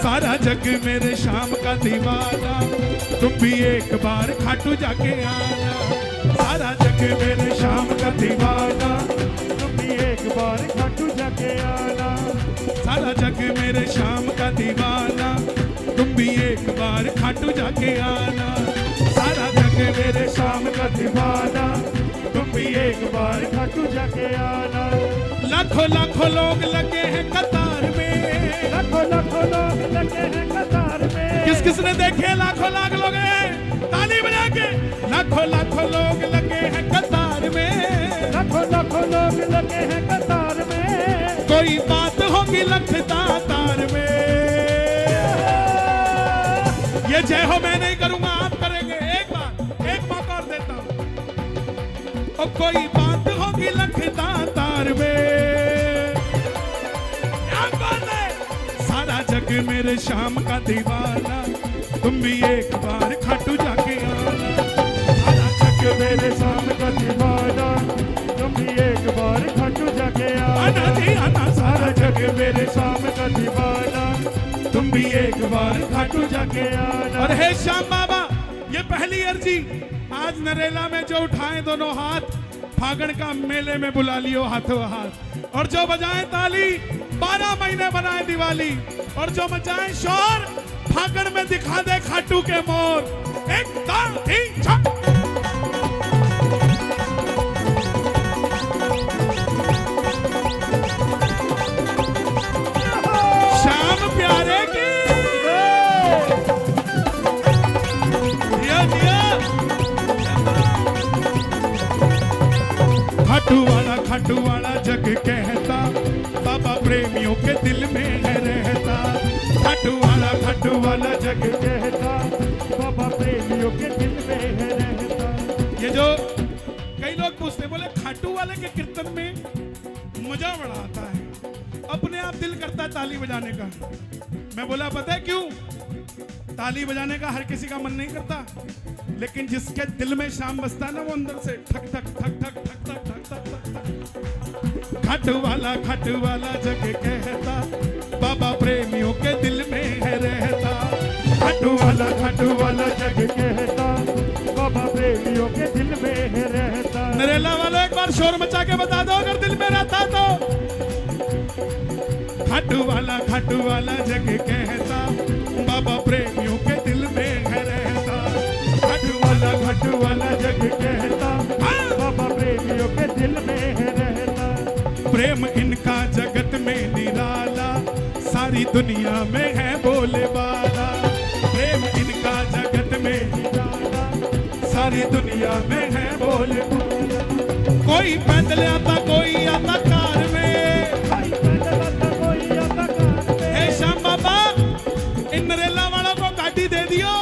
सारा जग मेरे शाम का दीवाना, तुम भी एक बार खाटू जाके आना। सारा जग मेरे शाम का दीवाना, तुम भी एक बार खाटू जाके आना। सारा जग मेरे शाम का दीवाना, तुम भी एक बार खाटू जाके आना। सारा जग मेरे शाम का दीवाना, तुम भी एक बार खाटू जाके आना। लाखों लाखों लोग लगे हैं कतार में, लाखों लाखों लोग लगे हैं कतार में। किस किसने देखे लाखों लाख लोग हैं, ताली बजा के। लाखों लाखों लोग लगे हैं कतार में, लाखों लाखों लोग लगे हैं कतार में। कोई बात होगी लखता तार में। ये जय हो मैं नहीं करूंगा, आप करेंगे। एक बार एक मौका और देता हूं। और कोई बात होगी लखता तार में, क्या बात है। सारा जग मेरे शाम का दीवाना, तुम भी एक बार खाटू जाके आना। सारा जग मेरे शाम का दीवाना, तुम भी एक बार खाटू जाके आना जी आना। सारा जग मेरे शाम का दीवाना, तुम भी एक बार खाटू जाके आना। और हे श्याम बाबा, ये पहली अर्जी आज नरेला में जो उठाए दोनों हाथ, फागण का मेले में बुला लियो हाथों हाथ। और जो बजाए ताली 12 महीने बनाए दिवाली। और जो मचाए शोर फागण में दिखा दे खाटू के मोर। एक दो तीन चार। श्याम प्यारे की खाटू वाला जग कहता, बाबा प्रेमियों के दिल में है रहता। खाटू वाला जग कहता, बाबा प्रेमियों के दिल में है रहता। ये जो कई लोग पूछते बोले खाटू वाले के कीर्तन में मजा बड़ा आता है, अपने आप दिल करता है ताली बजाने का। मैं बोला पता है क्यों? ताली बजाने का हर किसी का मन नहीं करता, लेकिन जिसके दिल में शाम बसता है ना, वो अंदर से ठक ठक ठक ठक ठक ठक ठक ठक ठक। खाटू वाला जग कहता, बाबा प्रेमियों के दिल में है रहता। खाटू वाला जग कहता, बाबा प्रेमियों के दिल में है रहता। नरेला वालों एक बार शोर मचा के बता दो अगर दिल में रहता तो। खाटू वाला जग कहता, बाबा प्रेमियों के दिल में है रहता। खाटू वाला जग कहता, बाबा प्रेमियों के दिल में है रहता। प्रेम इनका जगत में निराला, सारी दुनिया में है बोले बाला। प्रेम इनका जगत में निराला, सारी दुनिया में है बोले बाला। कोई पैदल आता कोई आता कार में, कोई आता कार में। हे श्याम बाबा, इन नरेला वालों को गाड़ी दे दियो।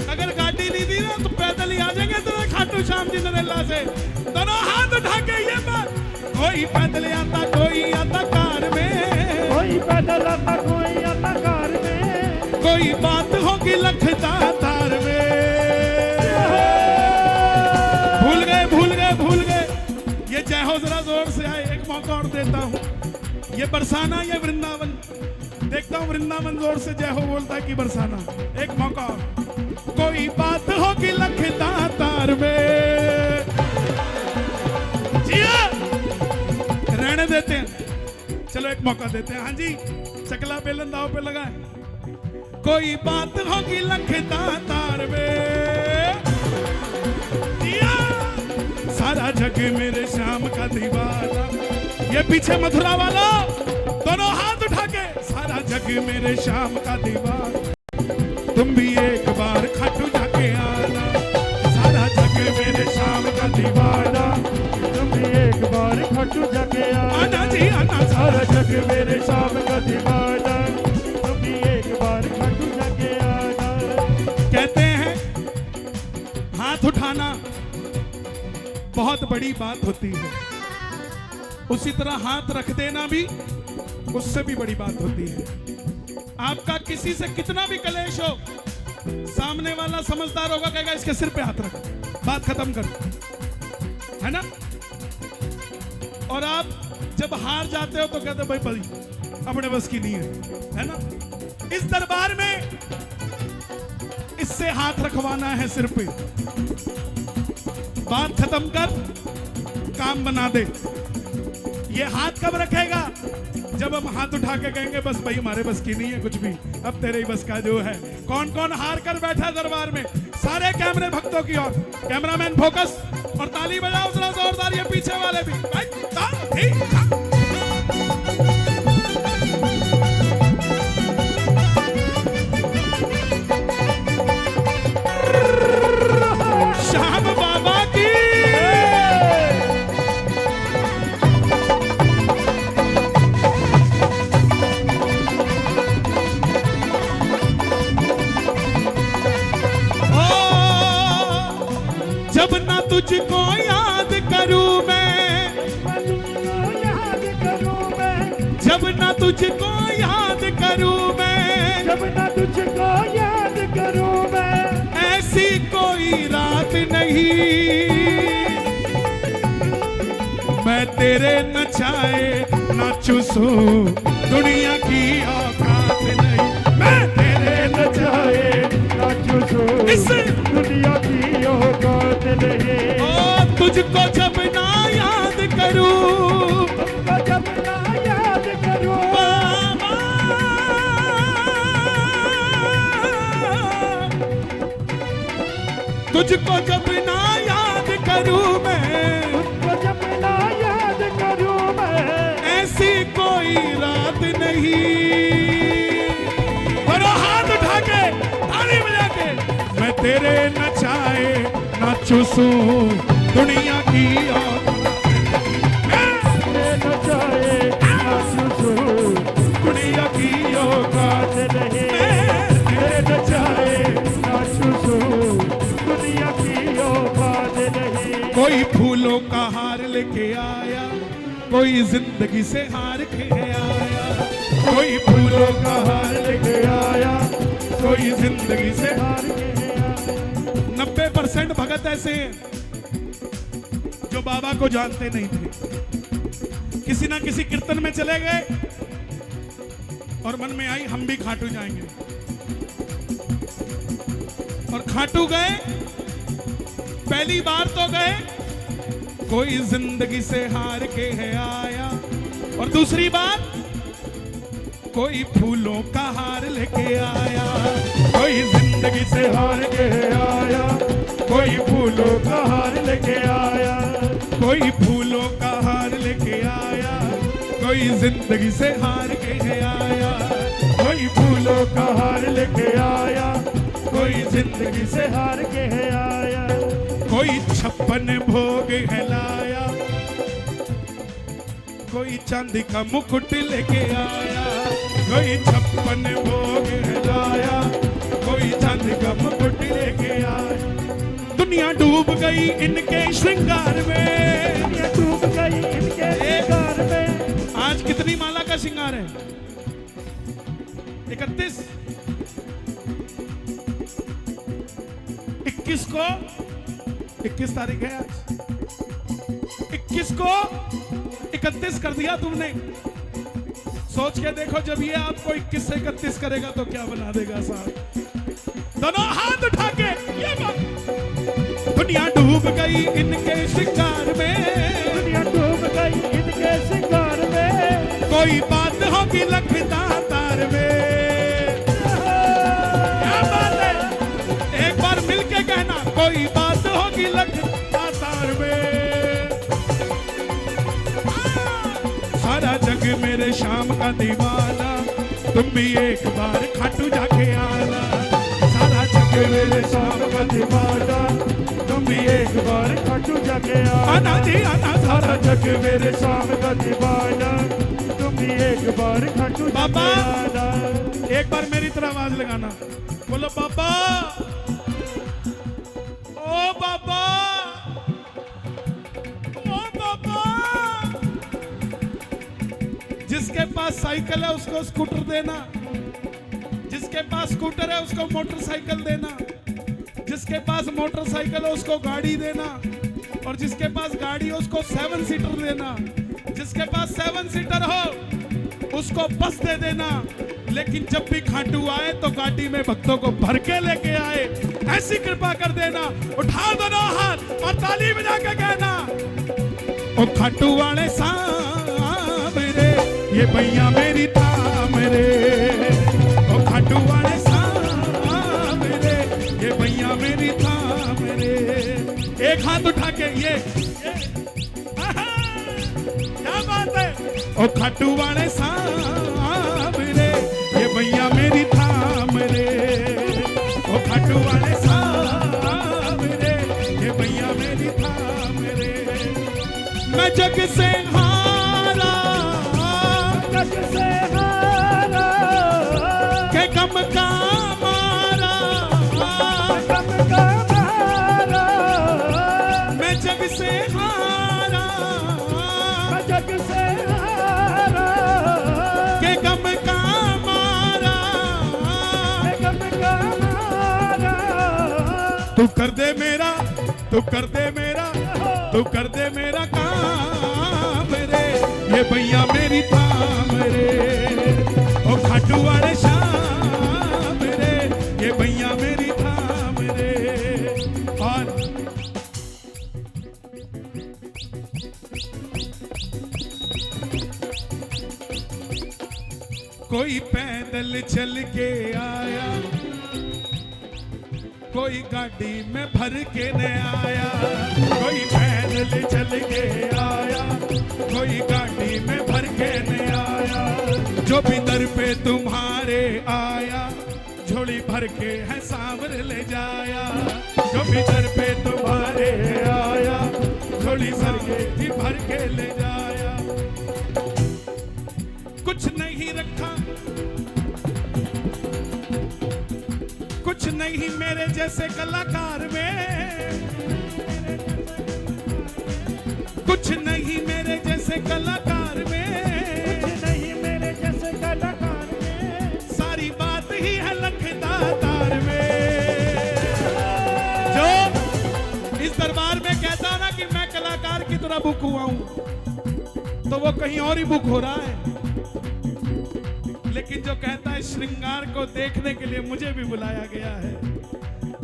अगर गाड़ी नहीं दी ना तो पैदल ही आ जाएंगे तो खाटू श्याम जी नरेला से। दोनों हाथ उठा के ये बात, कोई पैदल आता कोई आता कार में। कोई पैदल आता कोई आता कार में। कोई बात होगी लखता तार में। भूल गए। ये जय हो जरा जोर से आए, एक मौका और देता हूँ। ये बरसाना, ये वृंदावन। देखता हूँ वृंदावन जोर से जय हो बोलता है कि बरसाना। एक मौका और। कोई बात होगी लखता तार में। जिया रहने देते हैं, चलो एक मौका देते हैं। हाँ जी, चकला बेलन दाव पे लगाए। कोई बात होगी लखता तार में। जिया सारा जग मेरे श्याम का दीवाना। ये पीछे मथुरा वाला दोनों हाथ उठा के, सारा जग मेरे श्याम का दीवाना, तुम भी एक बार खाटू जाके आना। सारा जग मेरे श्याम का दीवाना, तुम भी एक बार खाटू जाके आना जी आना। सारा जग मेरे शाम का दीवाना, तुम भी एक बार खाटू जाके आना। कहते हैं हाथ उठाना बहुत बड़ी बात होती है, उसी तरह हाथ रख देना भी उससे भी बड़ी बात होती है। आपका किसी से कितना भी कलेश हो, सामने वाला समझदार होगा, कहेगा इसके सिर पे हाथ रख, बात खत्म कर, है ना। और आप जब हार जाते हो तो कहते भाई अपने बस की नहीं है ना। इस दरबार में इससे हाथ रखवाना है सिर पे, बात खत्म कर, काम बना दे। ये हाथ कब रखेगा? जब हम हाथ उठा के कहेंगे बस भाई हमारे बस की नहीं है कुछ भी, अब तेरे ही बस का जो है। कौन कौन हार कर बैठा दरबार में? सारे कैमरे भक्तों की ओर, कैमरामैन फोकस, और ताली बजाओ जरा जोरदार, ये पीछे वाले भी। श्याम बाबा की जब ना तुझको याद करूं मैं, जब ना तुझको याद करूं मैं, जब ना तुझको याद करूं मैं, ऐसी कोई रात नहीं मैं तेरे नचाए नाचूं सो दुनिया की औकात नहीं। मैं तेरे नचाए नाचूं सो दुनिया की औकात नहीं। ओ तुझको जब ना याद करूं, तुझको जब ना याद करूं, बाबा, तुझको जब ना याद करूं मैं, तुझको जब ना याद करूं मैं, ऐसी कोई रात नहीं। करो हाथ उठा के, ताली बजा के, मैं तेरे नचाए नाचूं सो दुनिया की नचाए नाचूं सो दुनिया की औकात नहीं। तेरे नचाए नाचूं सो दुनिया की औकात नहीं। कोई फूलों का हार लेके आया, कोई जिंदगी से हार के आया। कोई फूलों का हार लेके आया, कोई जिंदगी से हार के आया। 90% भगत ऐसे हैं जो बाबा को जानते नहीं थे, किसी ना किसी कीर्तन में चले गए और मन में आई हम भी खाटू जाएंगे, और खाटू गए, पहली बार तो गए, कोई जिंदगी से हार के है आया, और दूसरी बार कोई फूलों का हार लेके आया। कोई जिंदगी से हार के है आया, कोई फूलों का हार लेके आया, कोई फूलों का हार लेके आया, कोई जिंदगी से हार के है आया, कोई फूलों का हार लेके आया, कोई जिंदगी से हार के है आया। कोई 56 भोग है लाया, कोई चांदी का मुकुट लेके आया, कोई 56 भोग है लाया, कोई चांदी का मुकुट लेके आया। दुनिया डूब गई इनके श्रृंगार में, दुनिया डूब गई इनके श्रृंगार में। आज कितनी माला का श्रृंगार है? 31। 21 को, 21 तारीख है आज, 21 को 31 कर दिया तुमने। सोच के देखो जब ये आपको 21 से 31 करेगा तो क्या बना देगा साहब। दोनों हाथ उठा के ये बात। दुनिया डूब गई इनके श्रृंगार में, दुनिया डूब गई इनके श्रृंगार में। कोई बात होगी लखता तार में। क्या बात है? एक बार मिलके कहना, कोई बात होगी लखता तार में। सारा जग मेरे शाम का दीवाना, तुम भी एक बार खाटू जाके आना। सारा जग मेरे शाम का दीवाना, तुम भी एक बार खाटू जाके आना जी आना। सारा जग मेरे शाम का दीवाना, तुम भी एक बार खाटू बाबा आना। एक बार मेरी तरह आवाज लगाना, बोलो बाबा, ओ बाबा, ओ बाबा। जिसके पास साइकिल है उसको स्कूटर देना, जिसके पास स्कूटर है उसको मोटरसाइकिल देना, जिसके पास मोटरसाइकिल है उसको गाड़ी देना, और जिसके पास गाड़ी हो उसको 7 सीटर देना, जिसके पास 7 सीटर हो उसको बस दे देना। लेकिन जब भी खाटू आए तो गाड़ी में भक्तों को भर के लेके आए। ऐसी कृपा कर देना। उठा दोनों हाथ और ताली बजा के कहना, ओ खाटू वाले सामरे ये भैया मेरी थाम रे। ओ खाटू वाले सामरे ये भैया मेरी थाम रे। एक हाथ उठा के ये क्या बात है। ओ खाटू वाले सामरे ये भैया मेरी थाम रे। ओ खाटू वाले सामरे ये भैया मेरी थाम रे। मैं जग से हारा, जग से हारा, के गम का मारा, गम का मारा। मैं जग से हारा, मैं जग से हारा, के गम का मारा। गम का मारा। तू कर दे मेरा, तू कर दे मेरा, तू कर दे मेरा काम रे। ये भैया मेरी थाम रे। ओ खाटू वाले शाम रे ये भैया मेरी थाम रे। और कोई पैदल चल के आया, कोई गाड़ी में भर के न आया। कोई पैदल चल के आया, कोई गाड़ी में भर के न आया। जो भी दर पे तुम्हारे आया, झोली भर के है सांवर ले जाया। जो भी दर पे तुम्हारे आया, झोली भर के ले जाया। कुछ नहीं रखा, कुछ नहीं मेरे जैसे कलाकार में, कुछ नहीं मेरे जैसे कलाकार में, कुछ नहीं मेरे जैसे कलाकार में। सारी बात ही है लखदातार में। जो इस दरबार में कहता ना कि मैं कलाकार की तरह बुक हुआ हूं, तो वो कहीं और ही बुक हो रहा है। लेकिन जो कहता है श्रृंगार को देखने के लिए मुझे भी बुलाया गया है,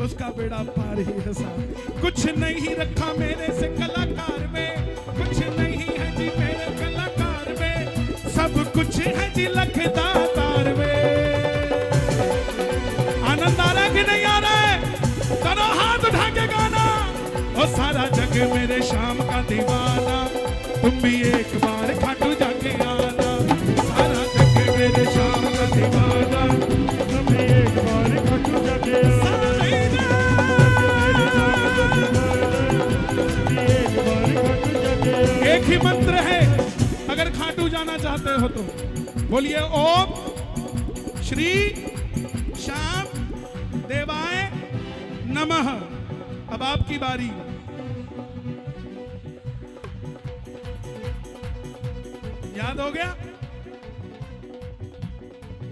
उसका बेड़ा पार ही है साहब। कुछ नहीं रखा मेरे से कलाकार में, कुछ नहीं है जी मेरे कलाकार में, सब कुछ है जी लखदातार में। आनंद आ रहा है कि नहीं आ रहा है? दोनों हाथ उठा के गाना, ओ सारा जग मेरे शाम का दीवाना, तुम भी एक बार खाटू जाके आना। सारा जग मेरे शाम का दीवाना, तुम भी एक बार खाटू जाके आना। एक ही मंत्र है, अगर खाटू जाना चाहते हो तो बोलिए ओम श्री श्याम देवाय नमः। अब आपकी बारी। याद हो गया?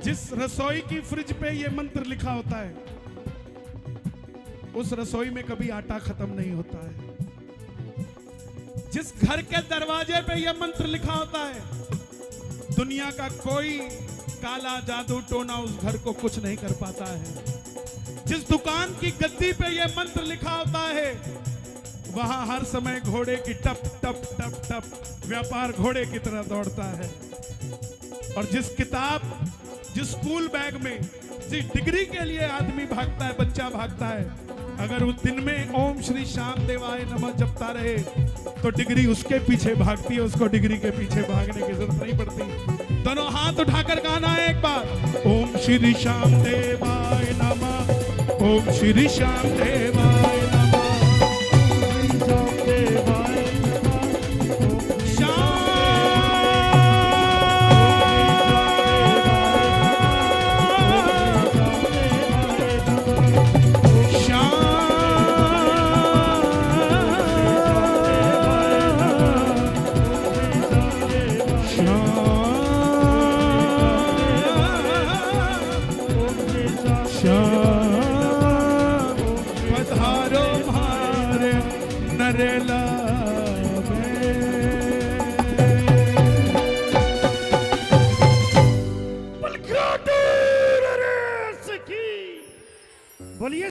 जिस रसोई की फ्रिज पे ये मंत्र लिखा होता है, उस रसोई में कभी आटा खत्म नहीं होता है। जिस घर के दरवाजे पे यह मंत्र लिखा होता है, दुनिया का कोई काला जादू टोना उस घर को कुछ नहीं कर पाता है। जिस दुकान की गद्दी पे यह मंत्र लिखा होता है, वहां हर समय घोड़े की टप टप टप टप व्यापार घोड़े की तरह दौड़ता है। और जिस किताब, जिस स्कूल बैग में जिस डिग्री के लिए आदमी भागता है, बच्चा भागता है, अगर उस दिन में ओम श्री श्याम देवाय नमः जपता रहे तो डिग्री उसके पीछे भागती है, उसको डिग्री के पीछे भागने की जरूरत नहीं पड़ती। दोनों हाथ उठाकर गाना है एक बार, ओम श्री श्याम देवाय नमः, ओम श्री श्याम देवाय नमः। पधारो भारे नरेला में। बोलिए